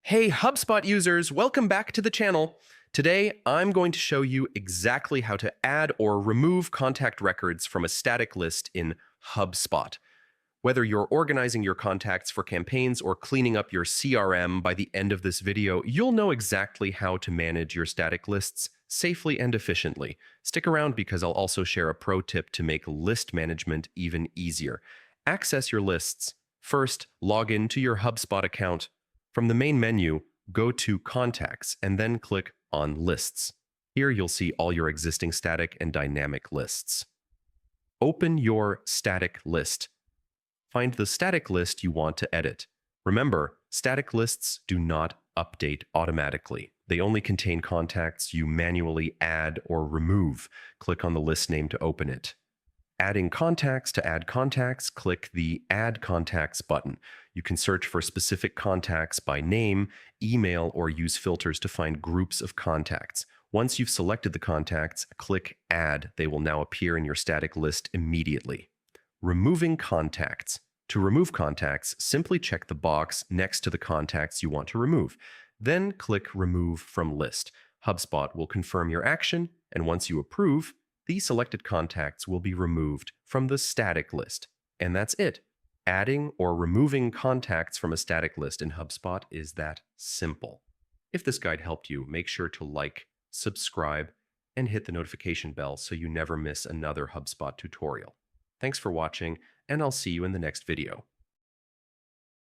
Hey HubSpot users, welcome back to the channel. Today, I'm going to show you exactly how to add or remove contact records from a static list in HubSpot. Whether you're organizing your contacts for campaigns or cleaning up your CRM, by the end of this video, you'll know exactly how to manage your static lists safely and efficiently. Stick around because I'll also share a pro tip to make list management even easier. Access your lists. First, log in to your HubSpot account. From the main menu, go to Contacts and then click on Lists. Here you'll see all your existing static and dynamic lists. Open your static list. Find the static list you want to edit. Remember, static lists do not update automatically. They only contain contacts you manually add or remove. Click on the list name to open it. Adding contacts. To add contacts, click the Add Contacts button. You can search for specific contacts by name, email, or use filters to find groups of contacts. Once you've selected the contacts, click Add. They will now appear in your static list immediately. Removing contacts. To remove contacts, simply check the box next to the contacts you want to remove. Then click Remove from List. HubSpot will confirm your action, and once you approve, the selected contacts will be removed from the static list. And that's it. Adding or removing contacts from a static list in HubSpot is that simple. If this guide helped you, make sure to like, subscribe, and hit the notification bell so you never miss another HubSpot tutorial. Thanks for watching, and I'll see you in the next video.